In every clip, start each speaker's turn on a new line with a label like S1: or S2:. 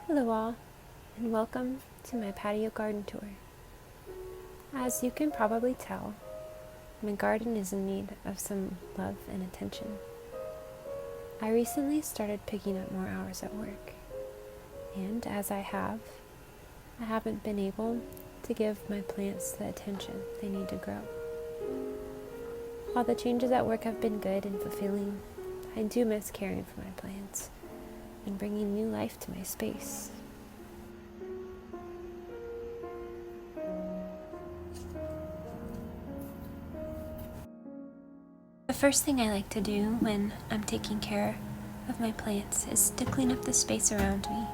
S1: Hello all, and welcome to my patio garden tour. As you can probably tell, my garden is in need of some love and attention. I recently started picking up more hours at work, and as I haven't been able to give my plants the attention they need to grow. While the changes at work have been good and fulfilling, I do miss caring for my plants and bringing new life to my space. The first thing I like to do when I'm taking care of my plants is to clean up the space around me.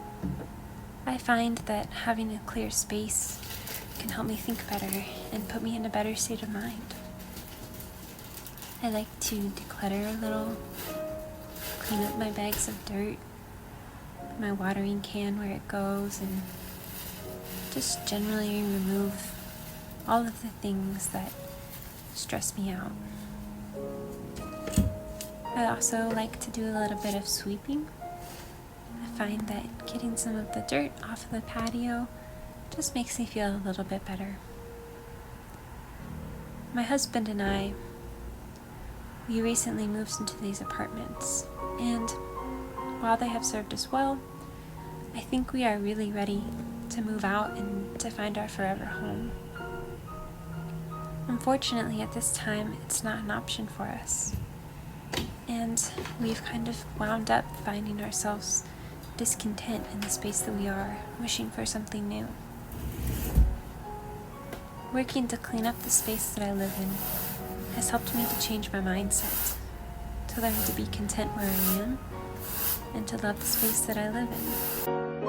S1: I find that having a clear space can help me think better and put me in a better state of mind. I like to declutter a little, clean up my bags of dirt, my watering can where it goes, and just generally remove all of the things that stress me out. I also like to do a little bit of sweeping. I find that getting some of the dirt off of the patio just makes me feel a little bit better. My husband and I, we recently moved into these apartments, and while they have served us well, I think we are really ready to move out and to find our forever home. Unfortunately, at this time, it's not an option for us. And we've kind of wound up finding ourselves discontent in the space that we are, wishing for something new. Working to clean up the space that I live in has helped me to change my mindset, to learn to be content where I am, and to love the space that I live in.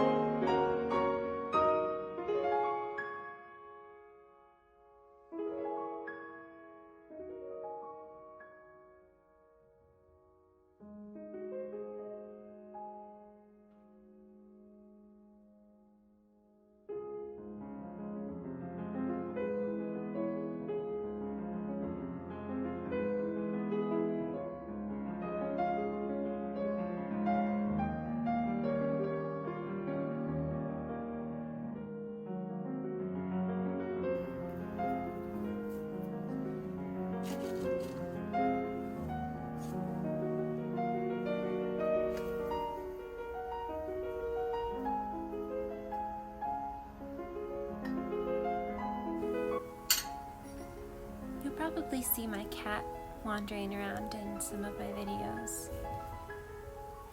S1: You'll probably see my cat wandering around in some of my videos.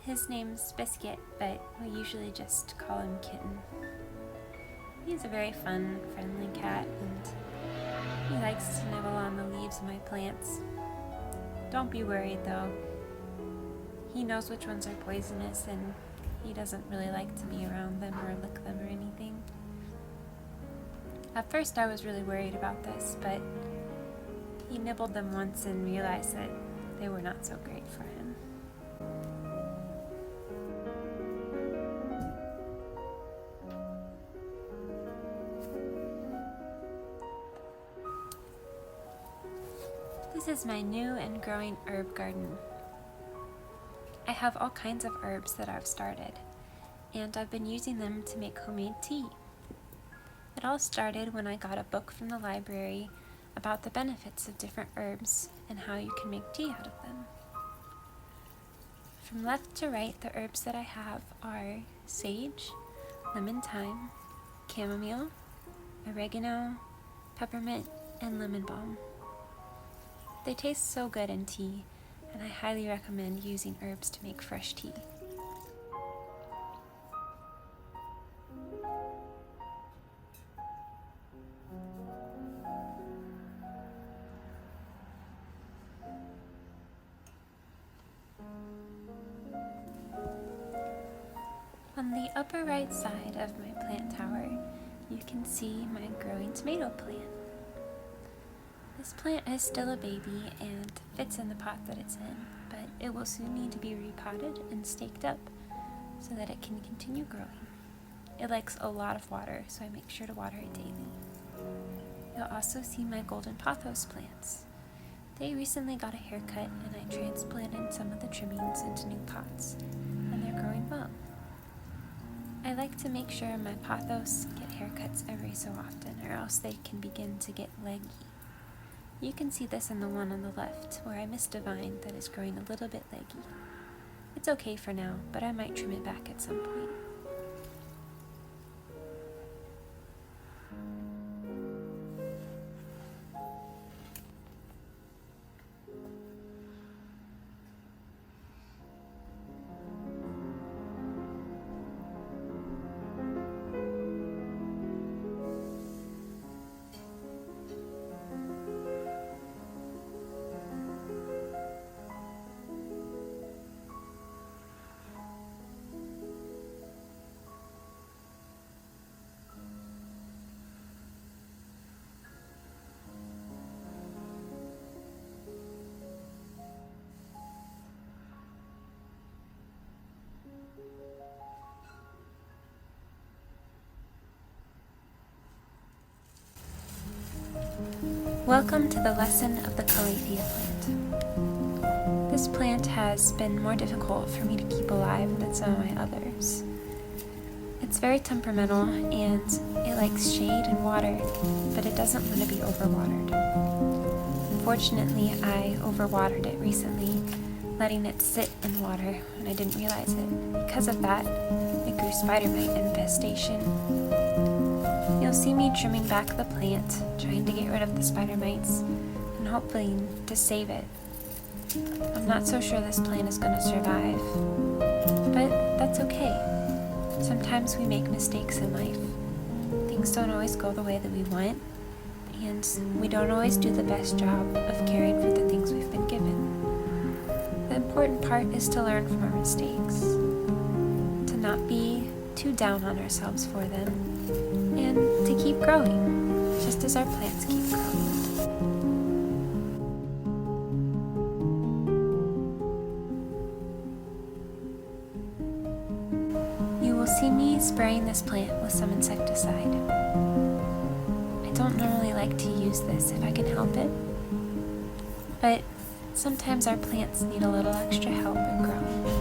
S1: His name's Biscuit, but we usually just call him Kitten. He's a very fun, friendly cat, and he likes to nibble on the leaves of my plants. Don't be worried though. He knows which ones are poisonous, and he doesn't really like to be around them or lick them or anything. At first I was really worried about this, but he nibbled them once and realized that they were not so great for him. This is my new and growing herb garden. I have all kinds of herbs that I've started, and I've been using them to make homemade tea. It all started when I got a book from the library about the benefits of different herbs and how you can make tea out of them. From left to right, the herbs that I have are sage, lemon thyme, chamomile, oregano, peppermint, and lemon balm. They taste so good in tea, and I highly recommend using herbs to make fresh tea. On the upper right side of my plant tower, you can see my growing tomato plant. This plant is still a baby and fits in the pot that it's in, but it will soon need to be repotted and staked up so that it can continue growing. It likes a lot of water, so I make sure to water it daily. You'll also see my golden pothos plants. They recently got a haircut, and I transplanted some of the trimmings into new pots, and they're growing well. I I like to make sure my pothos get haircuts every so often, or else they can begin to get leggy. You can see this in the one on the left, where I missed a vine that is growing a little bit leggy. It's okay for now, but I might trim it back at some point. Welcome to the lesson of the Calathea plant. This plant has been more difficult for me to keep alive than some of my others. It's very temperamental and it likes shade and water, but it doesn't want to be overwatered. Unfortunately, I overwatered it recently, letting it sit in water when I didn't realize it. Because of that, it grew spider mite infestation. You'll see me trimming back the plant, trying to get rid of the spider mites, and hoping to save it. I'm not so sure this plant is going to survive, but that's okay. Sometimes we make mistakes in life. Things don't always go the way that we want, and we don't always do the best job of caring for the things we've been given. The important part is to learn from our mistakes, to not be too down on ourselves for them, and to keep growing, just as our plants keep growing. You will see me spraying this plant with some insecticide. I don't normally like to use this if I can help it, but sometimes our plants need a little extra help in growing.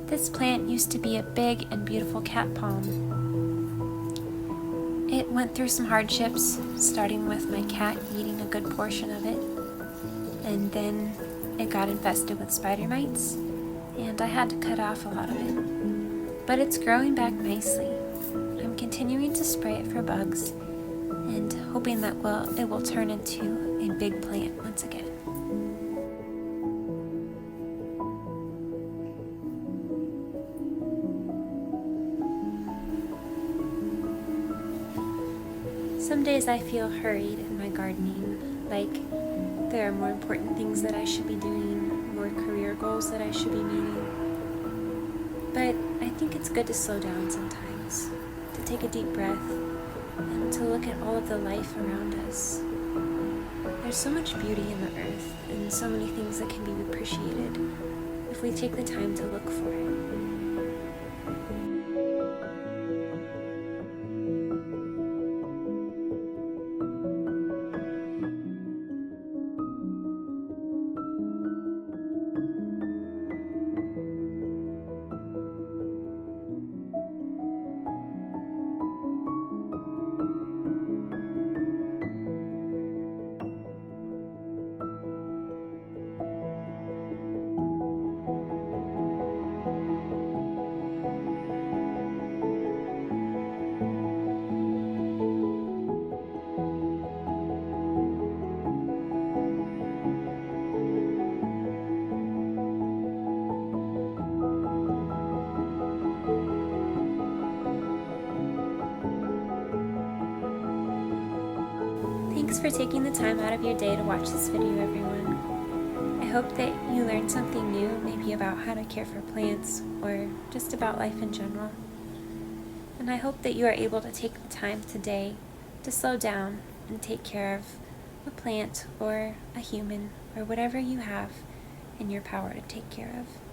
S1: This plant used to be a big and beautiful cat palm. It went through some hardships, starting with my cat eating a good portion of it, and then it got infested with spider mites, and I had to cut off a lot of it. But it's growing back nicely. I'm continuing to spray it for bugs, and hoping that it will turn into a big plant once again. Some days I feel hurried in my gardening, like there are more important things that I should be doing, more career goals that I should be meeting. But I think it's good to slow down sometimes, to take a deep breath, and to look at all of the life around us. There's so much beauty in the earth, and so many things that can be appreciated if we take the time to look for it. Thanks for taking the time out of your day to watch this video, everyone. I hope that you learned something new, maybe about how to care for plants, or just about life in general. And I hope that you are able to take the time today to slow down and take care of a plant or a human or whatever you have in your power to take care of.